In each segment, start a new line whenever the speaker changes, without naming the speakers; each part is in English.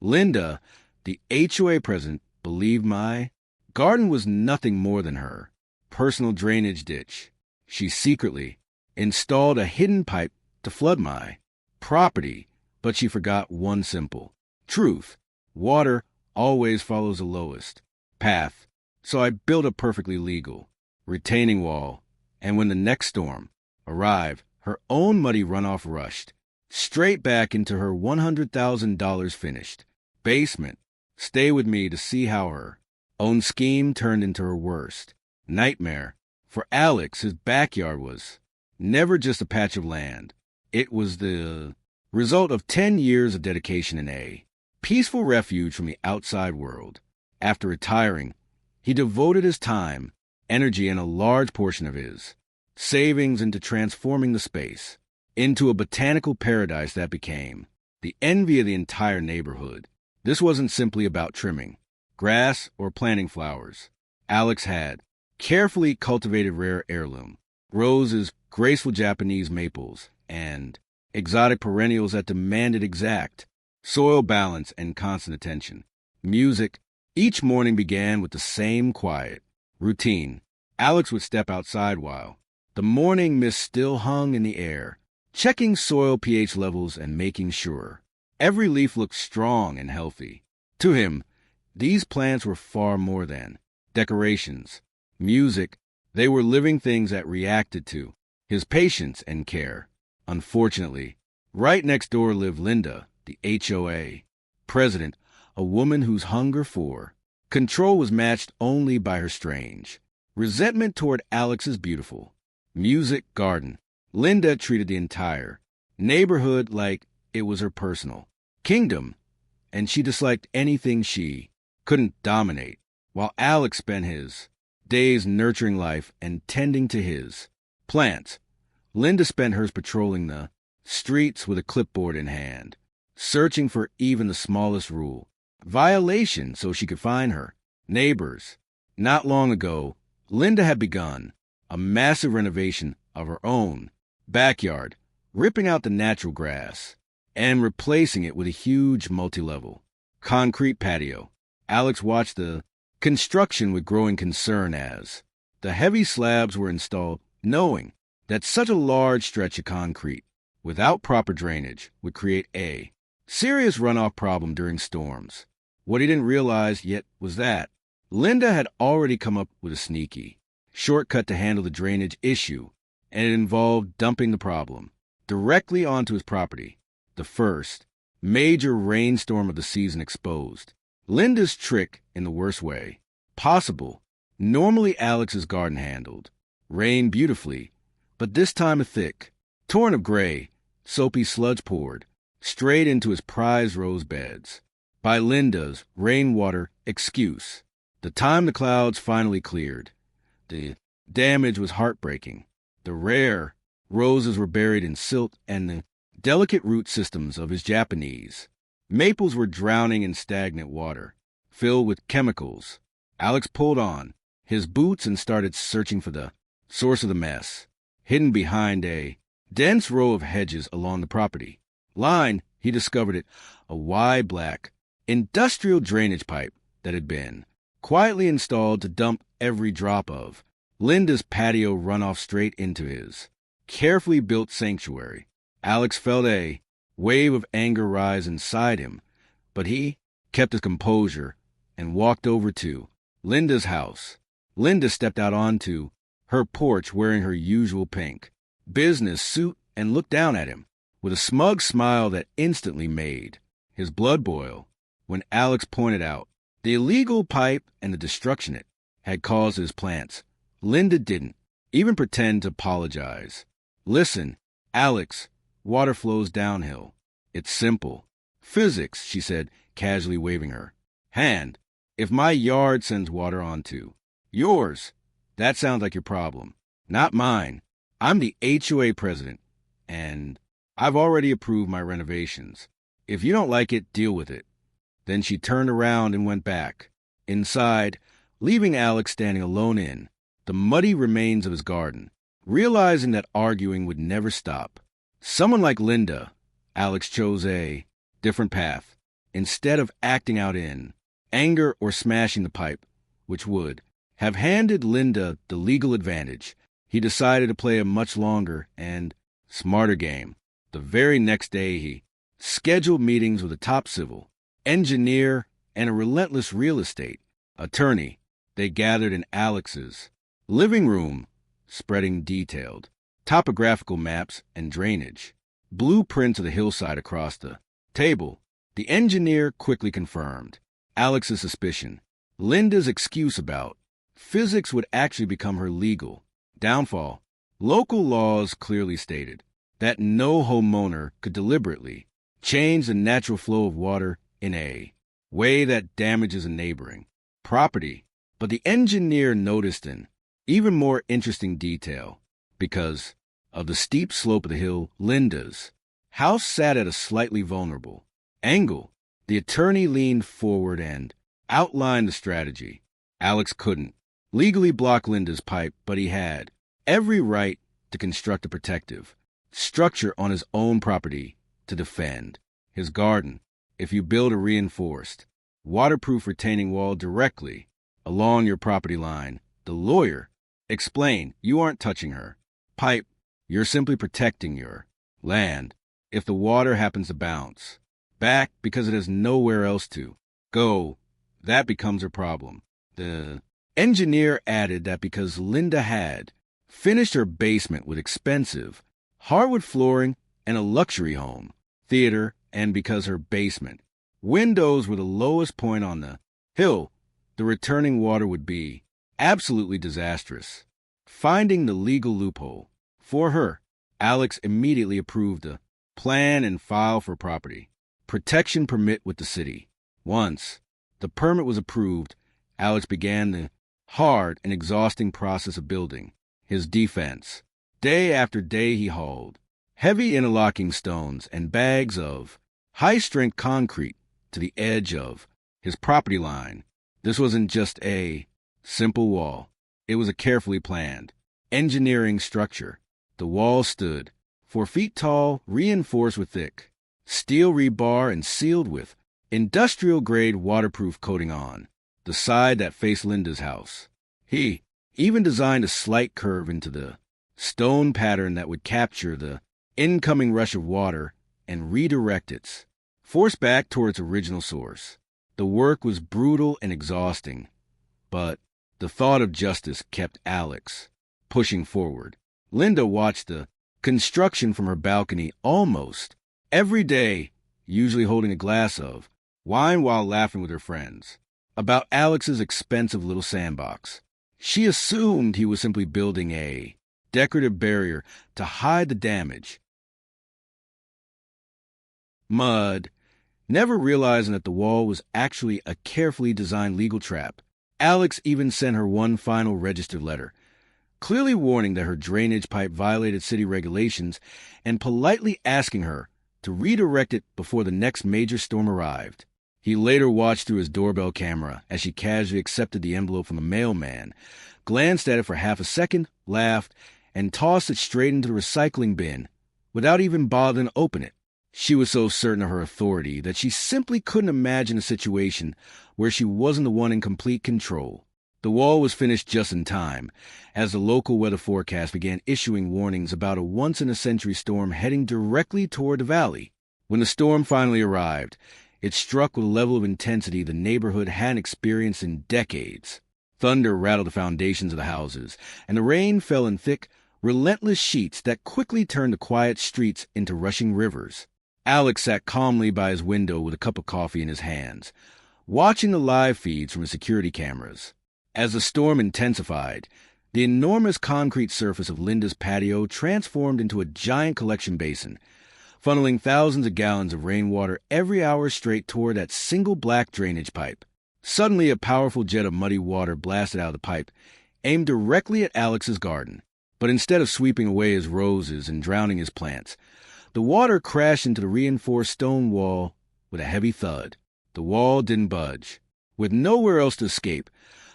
Linda, the HOA president, believed my garden was nothing more than her personal drainage ditch. She secretly installed a hidden pipe to flood my property, but she forgot one simple truth. Water always follows the lowest path. So I built a perfectly legal retaining wall, and when the next storm arrived, her own muddy runoff rushed straight back into her $100,000 finished basement. Stay with me to see how her own scheme turned into her worst nightmare. For Alex, his backyard was never just a patch of land. It was the result of 10 years of dedication in a peaceful refuge from the outside world. After retiring, he devoted his time, energy, and a large portion of his savings into transforming the space into a botanical paradise that became the envy of the entire neighborhood. This wasn't simply about trimming grass or planting flowers. Alex had carefully cultivated rare heirloom roses, graceful Japanese maples, and exotic perennials that demanded exact soil balance and constant attention. Music each morning began with the same quiet routine. Alex would step outside while the morning mist still hung in the air, checking soil pH levels and making sure every leaf looked strong and healthy. To him, these plants were far more than decorations. Music, they were living things that reacted to his patience and care. Unfortunately, right next door lived Linda, the HOA president, a woman whose hunger for control was matched only by her strange resentment toward Alex's beautiful music garden. Linda treated the entire neighborhood like it was her personal kingdom, and she disliked anything she couldn't dominate. While Alex spent his days nurturing life and tending to his plants, Linda spent hers patrolling the streets with a clipboard in hand, searching for even the smallest rule violation so she could find her neighbors. Not long ago, Linda had begun a massive renovation of her own backyard, ripping out the natural grass and replacing it with a huge multi-level concrete patio. Alex watched the construction with growing concern as the heavy slabs were installed, knowing that such a large stretch of concrete without proper drainage would create a serious runoff problem during storms. What he didn't realize yet was that Linda had already come up with a sneaky shortcut to handle the drainage issue, and it involved dumping the problem directly onto his property. The first major rainstorm of the season exposed Linda's trick in the worst way possible. Normally, Alex's garden handled rain beautifully, but this time a thick torrent of gray, soapy sludge poured straight into his prized rose beds. By Linda's rainwater excuse, the time the clouds finally cleared, the damage was heartbreaking. The rare roses were buried in silt, and the delicate root systems of his Japanese maples were drowning in stagnant water, filled with chemicals. Alex pulled on his boots and started searching for the source of the mess. Hidden behind a dense row of hedges along the property line, he discovered it, a wide black industrial drainage pipe that had been quietly installed to dump every drop of Linda's patio runoff straight into his carefully built sanctuary. Alex felt a wave of anger rise inside him, but he kept his composure and walked over to Linda's house. Linda stepped out onto her porch wearing her usual pink business suit and looked down at him with a smug smile that instantly made his blood boil. When Alex pointed out the illegal pipe and the destruction it had caused his plants, Linda didn't even pretend to apologize. Listen, Alex, water flows downhill. It's simple physics, she said, casually waving her hand. If my yard sends water onto yours, that sounds like your problem, not mine. I'm the HOA president, and I've already approved my renovations. If you don't like it, deal with it. Then she turned around and went back inside, leaving Alex standing alone in the muddy remains of his garden, realizing that arguing would never stop. Someone like Linda, Alex chose a different path. instead of acting out in anger or smashing the pipe, which would have handed Linda the legal advantage, he decided to play a much longer and smarter game. The very next day, he scheduled meetings with a top civil engineer and a relentless real estate attorney. They gathered in Alex's living room, spreading detailed topographical maps and drainage blueprints of the hillside across the table. The engineer quickly confirmed Alex's suspicion. Linda's excuse about physics would actually become her legal downfall. Local laws clearly stated that no homeowner could deliberately change the natural flow of water in a way that damages a neighboring property. But the engineer noticed an even more interesting detail. Because of the steep slope of the hill, Linda's house sat at a slightly vulnerable angle. The attorney leaned forward and outlined the strategy. Alex couldn't legally block Linda's pipe, but he had every right to construct a protective structure on his own property to defend his garden. If you build a reinforced, waterproof retaining wall directly along your property line, the lawyer explained, you aren't touching her pipe, you're simply protecting your land. If the water happens to bounce back because it has nowhere else to go, that becomes her problem. The engineer added that because Linda had finished her basement with expensive hardwood flooring and a luxury home theater, and because her basement windows were the lowest point on the hill, the returning water would be absolutely disastrous. Finding the legal loophole for her, Alex immediately approved a plan and filed for property protection permit with the city. Once the permit was approved, Alex began the hard and exhausting process of building his defense. Day after day he hauled heavy interlocking stones and bags of high-strength concrete to the edge of his property line. This wasn't just a simple wall. It was a carefully planned engineering structure. The wall stood 4 feet tall, reinforced with thick steel rebar and sealed with industrial-grade waterproof coating on the side that faced Linda's house. He even designed a slight curve into the stone pattern that would capture the incoming rush of water and redirect its force back toward its original source. The work was brutal and exhausting, but the thought of justice kept Alex pushing forward. Linda watched the construction from her balcony almost every day, usually holding a glass of wine while laughing with her friends about Alex's expensive little sandbox. She assumed he was simply building a decorative barrier to hide the damage. Mud, never realizing that the wall was actually a carefully designed legal trap. Alex even sent her one final registered letter, clearly warning that her drainage pipe violated city regulations and politely asking her to redirect it before the next major storm arrived. He later watched through his doorbell camera as she casually accepted the envelope from the mailman, glanced at it for half a second, laughed, and tossed it straight into the recycling bin without even bothering to open it. She was so certain of her authority that she simply couldn't imagine a situation where she wasn't the one in complete control. The wall was finished just in time, as the local weather forecast began issuing warnings about a once-in-a-century storm heading directly toward the valley. When the storm finally arrived, it struck with a level of intensity the neighborhood hadn't experienced in decades. Thunder rattled the foundations of the houses, and the rain fell in thick, relentless sheets that quickly turned the quiet streets into rushing rivers. Alex sat calmly by his window with a cup of coffee in his hands, watching the live feeds from his security cameras. As the storm intensified, the enormous concrete surface of Linda's patio transformed into a giant collection basin, funneling thousands of gallons of rainwater every hour straight toward that single black drainage pipe. Suddenly, a powerful jet of muddy water blasted out of the pipe, aimed directly at Alex's garden. But instead of sweeping away his roses and drowning his plants, the water crashed into the reinforced stone wall with a heavy thud. The wall didn't budge. With nowhere else to escape,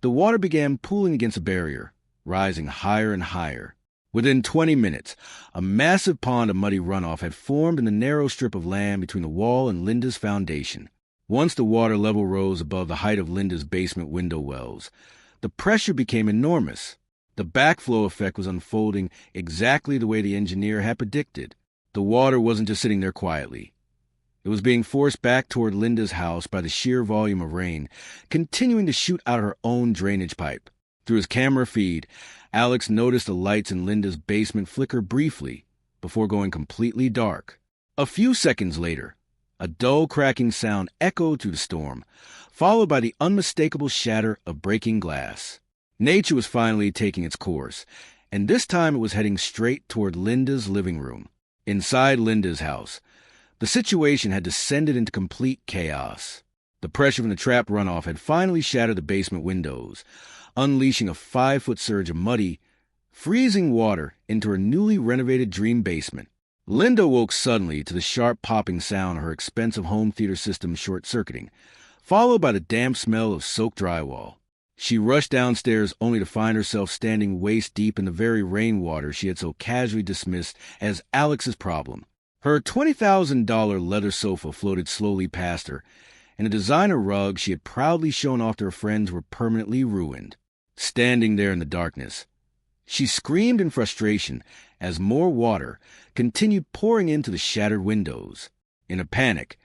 the water began pooling against a barrier, rising higher and higher. Within 20 minutes, a massive pond of muddy runoff had formed in the narrow strip of land between the wall and Linda's foundation. Once the water level rose above the height of Linda's basement window wells, the pressure became enormous. The backflow effect was unfolding exactly the way the engineer had predicted. The water wasn't just sitting there quietly. It was being forced back toward Linda's house by the sheer volume of rain, continuing to shoot out her own drainage pipe. Through his camera feed, Alex noticed the lights in Linda's basement flicker briefly before going completely dark. A few seconds later, a dull cracking sound echoed through the storm, followed by the unmistakable shatter of breaking glass. Nature was finally taking its course, and this time it was heading straight toward Linda's living room. Inside Linda's house, the situation had descended into complete chaos. The pressure from the trapped runoff had finally shattered the basement windows, unleashing a 5-foot surge of muddy, freezing water into her newly renovated dream basement. Linda woke suddenly to the sharp popping sound of her expensive home theater system short-circuiting, followed by the damp smell of soaked drywall. She rushed downstairs only to find herself standing waist-deep in the very rainwater she had so casually dismissed as Alex's problem. Her $20,000 leather sofa floated slowly past her, and the designer rugs she had proudly shown off to her friends were permanently ruined. Standing there in the darkness, she screamed in frustration as more water continued pouring into the shattered windows. In a panic,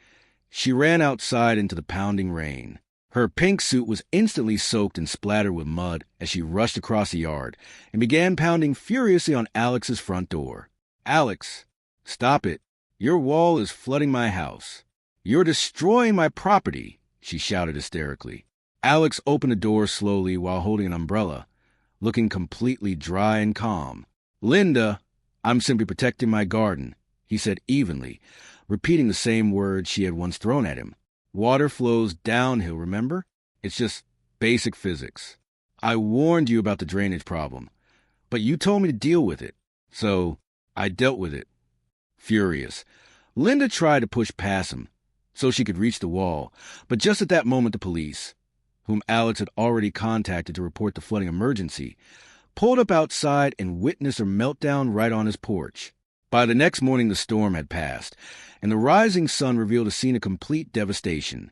she ran outside into the pounding rain. Her pink suit was instantly soaked and splattered with mud as she rushed across the yard and began pounding furiously on Alex's front door. "Alex, stop it. Your wall is flooding my house. You're destroying my property," she shouted hysterically. Alex opened the door slowly while holding an umbrella, looking completely dry and calm. "Linda, I'm simply protecting my garden," he said evenly, repeating the same words she had once thrown at him. "Water flows downhill, remember? It's just basic physics. I warned you about the drainage problem, but you told me to deal with it, so I dealt with it." Furious, Linda tried to push past him so she could reach the wall, but just at that moment the police, whom Alex had already contacted to report the flooding emergency, pulled up outside and witnessed her meltdown right on his porch. By the next morning the storm had passed, and the rising sun revealed a scene of complete devastation.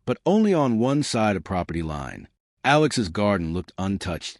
But only on one side of property line. Alex's garden looked untouched,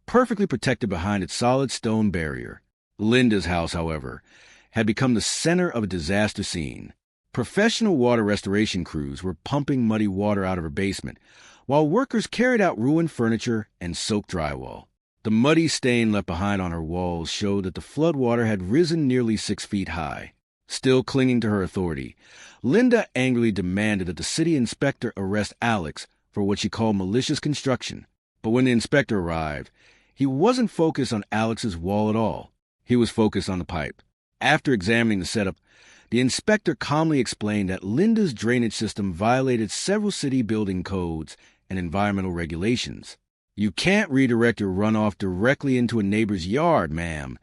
perfectly protected behind its solid stone barrier. Linda's house, however, had become the center of a disaster scene. Professional water restoration crews were pumping muddy water out of her basement, while workers carried out ruined furniture and soaked drywall. The muddy stain left behind on her walls showed that the floodwater had risen nearly 6 feet high. Still clinging to her authority, Linda angrily demanded that the city inspector arrest Alex for what she called malicious construction. But when the inspector arrived, he wasn't focused on Alex's wall at all. He was focused on the pipe. After examining the setup, the inspector calmly explained that Linda's drainage system violated several city building codes and environmental regulations. "You can't redirect your runoff directly into a neighbor's yard, ma'am,"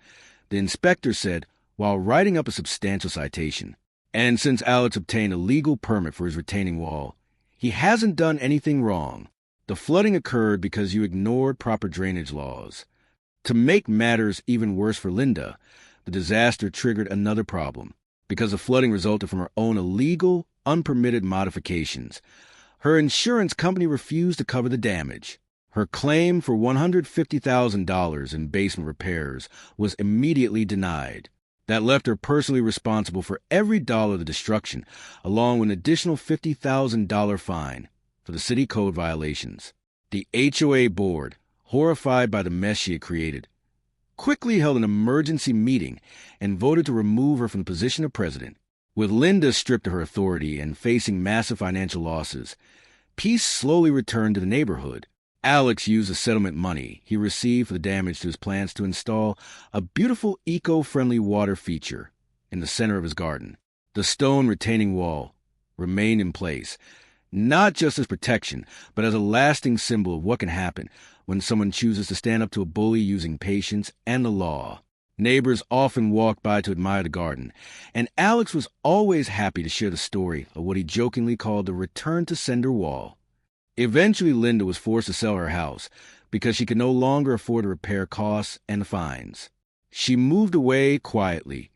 the inspector said while writing up a substantial citation. And since Alex obtained a legal permit for his retaining wall, he hasn't done anything wrong. The flooding occurred because you ignored proper drainage laws. To make matters even worse for Linda, the disaster triggered another problem. Because the flooding resulted from her own illegal, unpermitted modifications, her insurance company refused to cover the damage. Her claim for $150,000 in basement repairs was immediately denied. That left her personally responsible for every dollar of the destruction, along with an additional $50,000 fine for the city code violations. The HOA board, horrified by the mess she had created, quickly held an emergency meeting and voted to remove her from the position of president. With Linda stripped of her authority and facing massive financial losses, peace slowly returned to the neighborhood. Alex used the settlement money he received for the damage to his plants to install a beautiful eco-friendly water feature in the center of his garden. The stone retaining wall remained in place, not just as protection, but as a lasting symbol of what can happen when someone chooses to stand up to a bully using patience and the law. Neighbors often walked by to admire the garden, and Alex was always happy to share the story of what he jokingly called the return to sender wall. Eventually, Linda was forced to sell her house because she could no longer afford the repair costs and the fines. She moved away quietly,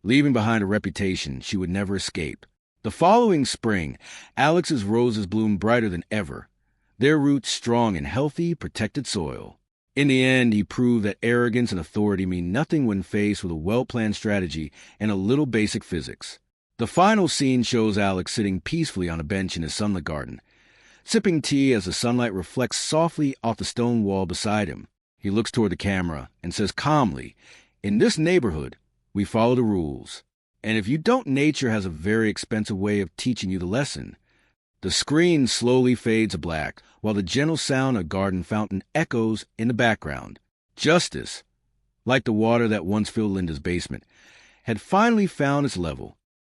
leaving behind a reputation she would never escape. The following spring, Alex's roses bloomed brighter than ever, their roots strong in healthy, protected soil. In the end, he proved that arrogance and authority mean nothing when faced with a well-planned strategy and a little basic physics. The final scene shows Alex sitting peacefully on a bench in his sunlit garden, sipping tea as the sunlight reflects softly off the stone wall beside him. He looks toward the camera and says calmly, "In this neighborhood, we follow the rules. And if you don't, nature has a very expensive way of teaching you the lesson." The screen slowly fades to black, while the gentle sound of a garden fountain echoes in the background. Justice, like the water that once filled Linda's basement, had finally found its level.